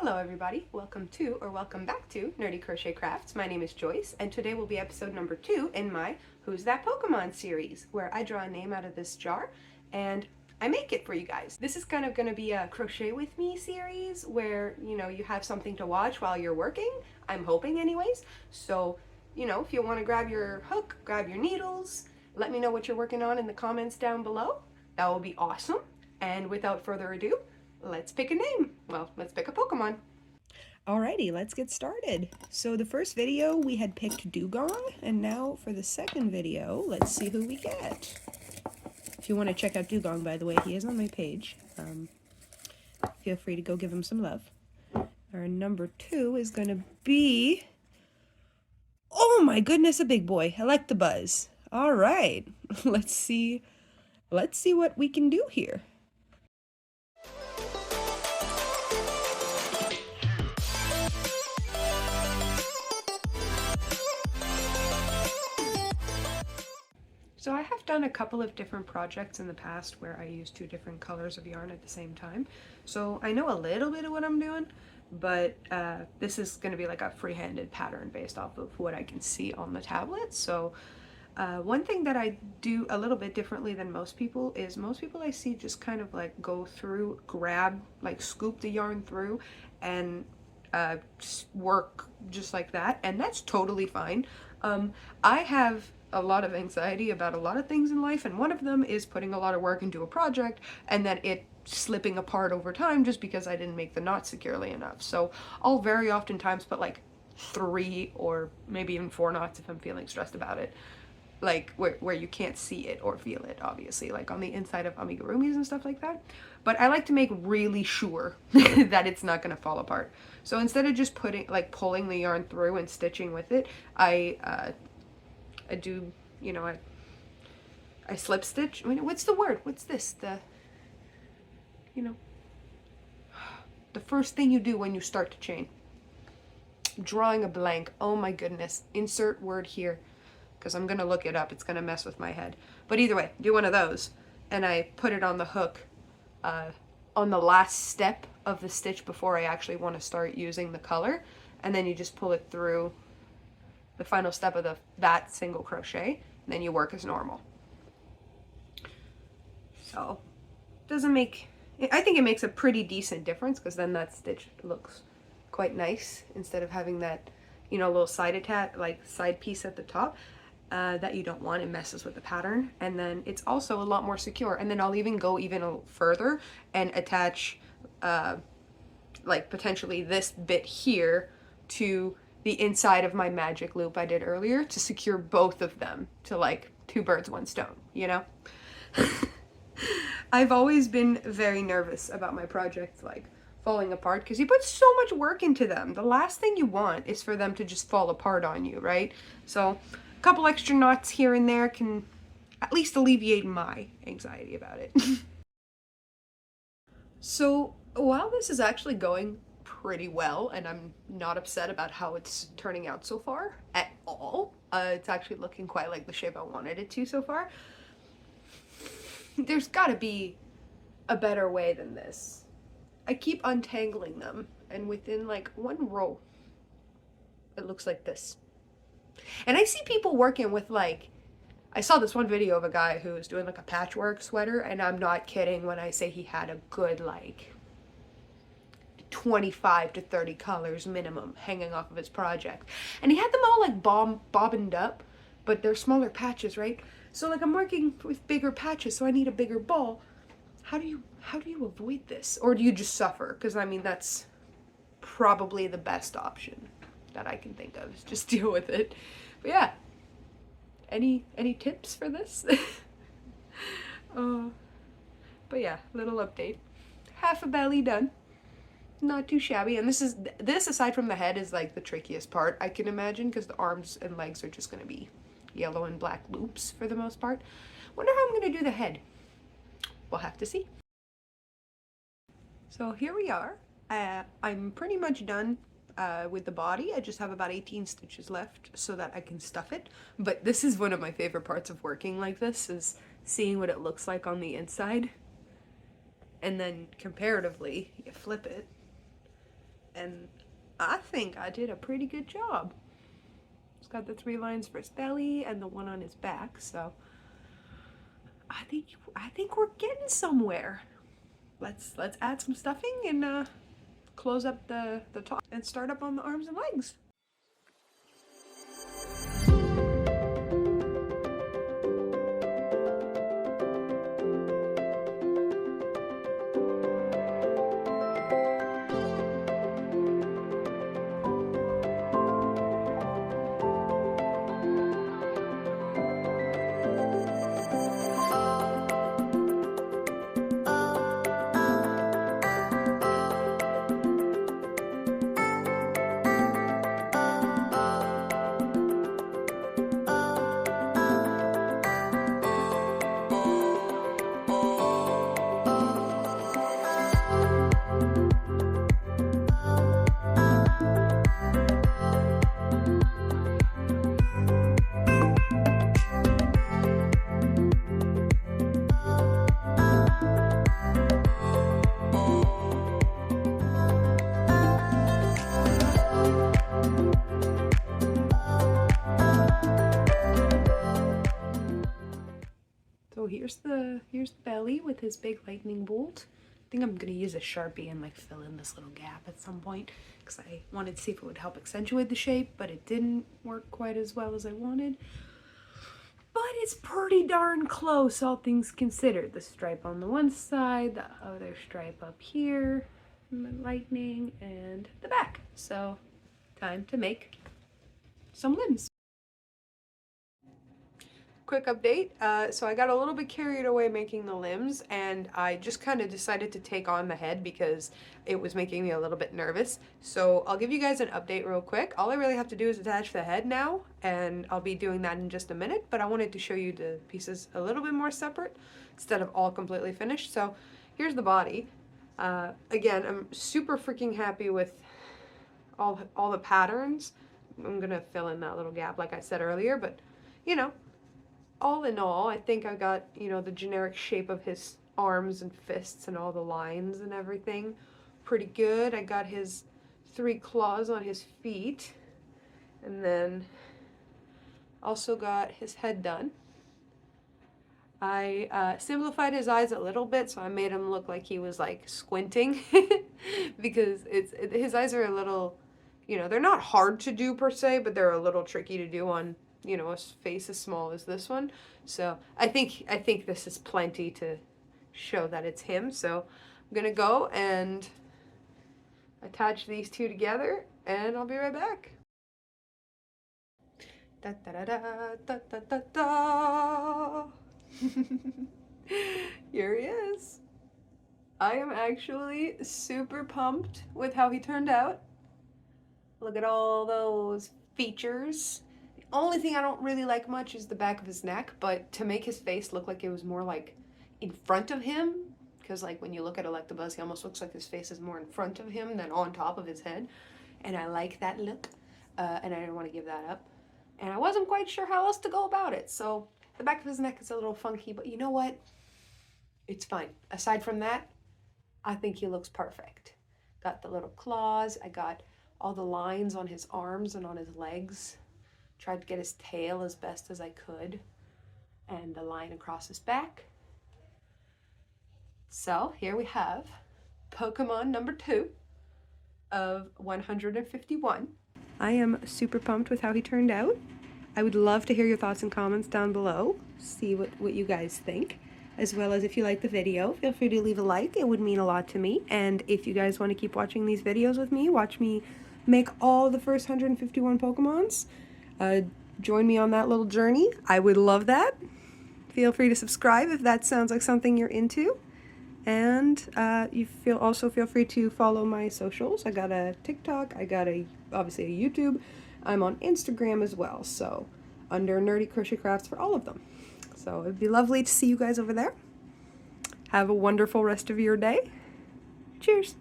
Hello everybody, welcome to or welcome back to Nerdy Crochet Crafts. My name is Joyce and today will be episode number 2 in my Who's That Pokemon series, where I draw a name out of this jar and I make it for you guys. This is kind of going to be a crochet with me series where, you have something to watch while you're working. I'm hoping anyways. So, if you want to grab your hook, grab your needles, let me know what you're working on in the comments down below. That will be awesome. And without further ado, let's pick a name. Well, let's pick a Pokemon. Alrighty, let's get started. So the first video we had picked Dugong, and now for the second video, let's see who we get. If you want to check out Dugong, by the way, he is on my page. Feel free to go give him some love. Our number 2 is going to be... Oh my goodness, a big boy. Electabuzz. Alright, let's see what we can do here. So I have done a couple of different projects in the past where I used 2 different colors of yarn at the same time. So I know a little bit of what I'm doing, but this is going to be like a free-handed pattern based off of what I can see on the tablet. So one thing that I do a little bit differently than most people is most people I see just kind of like go through, grab, like scoop the yarn through and work just like that, and that's totally fine. I have a lot of anxiety about a lot of things in life, and one of them is putting a lot of work into a project and then it slipping apart over time just because I didn't make the knot securely enough. So I'll very oftentimes put like 3 or maybe even 4 knots if I'm feeling stressed about it, like where you can't see it or feel it, obviously, like on the inside of amigurumis and stuff like that. But I like to make really sure that it's not going to fall apart. So instead of just pulling the yarn through and stitching with it, I do, I slip stitch. I mean, what's the word? What's this? The first thing you do when you start to chain. Drawing a blank. Oh my goodness. Insert word here, because I'm going to look it up. It's going to mess with my head. But either way, do one of those. And I put it on the hook on the last step of the stitch before I actually want to start using the color. And then you just pull it through the final step of that single crochet, and then you work as normal. So I think it makes a pretty decent difference, because then that stitch looks quite nice instead of having that, little side piece at the top that you don't want. It messes with the pattern, and then it's also a lot more secure. And then I'll even go even further and attach like potentially this bit here to the inside of my magic loop I did earlier to secure both of them, to like 2 birds, 1 stone, I've always been very nervous about my projects like falling apart, because you put so much work into them. The last thing you want is for them to just fall apart on you, right? So a couple extra knots here and there can at least alleviate my anxiety about it. So while this is actually going pretty well, and I'm not upset about how it's turning out so far at all, it's actually looking quite like the shape I wanted it to so far, there's gotta be a better way than this. I keep untangling them, and within like 1 row it looks like this. And I see people working with like, I saw this one video of a guy who was doing like a patchwork sweater, and I'm not kidding when I say he had a good like 25 to 30 colors minimum hanging off of his project. And he had them all like bobbined up, but they're smaller patches, right? So like I'm working with bigger patches, so I need a bigger ball. How do you avoid this? Or do you just suffer? Because I mean, that's probably the best option that I can think of, is just deal with it. But yeah, any tips for this? But yeah, little update. Half a belly done. Not too shabby. And this aside from the head is like the trickiest part, I can imagine, because the arms and legs are just going to be yellow and black loops for the most part. Wonder how I'm going to do the head. We'll have to see. So here we are. I'm pretty much done with the body. I just have about 18 stitches left so that I can stuff it. But this is one of my favorite parts of working like this, is seeing what it looks like on the inside. And then comparatively, you flip it and I think I did a pretty good job. It's got the 3 lines for his belly and the one on his back, so I think we're getting somewhere. Let's add some stuffing and close up the top and start up on the arms and legs. So here's the belly with his big lightning bolt. I think I'm gonna use a Sharpie and like fill in this little gap at some point because I wanted to see if it would help accentuate the shape, but it didn't work quite as well as I wanted. But it's pretty darn close, all things considered. The stripe on the one side, the other stripe up here, and the lightning, and the back. So time to make some limbs. Quick update. So I got a little bit carried away making the limbs, and I just kind of decided to take on the head because it was making me a little bit nervous. So I'll give you guys an update real quick. All I really have to do is attach the head now, and I'll be doing that in just a minute, but I wanted to show you the pieces a little bit more separate instead of all completely finished. So here's the body. Again, I'm super freaking happy with all the patterns. I'm gonna fill in that little gap like I said earlier, but you know, all in all, I think I got, you know, the generic shape of his arms and fists and all the lines and everything pretty good. I got his 3 claws on his feet, and then also got his head done. I simplified his eyes a little bit, so I made him look like he was like squinting because his eyes are a little, you know, they're not hard to do per se, but they're a little tricky to do on, you know, a face as small as this one. So I think this is plenty to show that it's him. So I'm gonna go and attach these two together, and I'll be right back. Da da da da da da da. Here he is. I am actually super pumped with how he turned out. Look at all those features. Only thing I don't really like much is the back of his neck, but to make his face look like it was more like in front of him, because like when you look at electabuzz, he almost looks like his face is more in front of him than on top of his head, and I like that look, and I didn't want to give that up, and I wasn't quite sure how else to go about it, so the back of his neck is a little funky, but you know what? It's fine. Aside from that, I think he looks perfect. Got the little claws, I got all the lines on his arms and on his legs. Tried to get his tail as best as I could, and the line across his back. So here we have Pokemon number 2 of 151. I am super pumped with how he turned out. I would love to hear your thoughts and comments down below, see what you guys think, as well as if you like the video, feel free to leave a like, it would mean a lot to me. And if you guys want to keep watching these videos with me, watch me make all the first 151 Pokemons, join me on that little journey. I would love that. Feel free to subscribe if that sounds like something you're into. And you also feel free to follow my socials. I got a TikTok, I got obviously a YouTube. I'm on Instagram as well, so under Nerdy Crochet Crafts for all of them. So it'd be lovely to see you guys over there. Have a wonderful rest of your day. Cheers.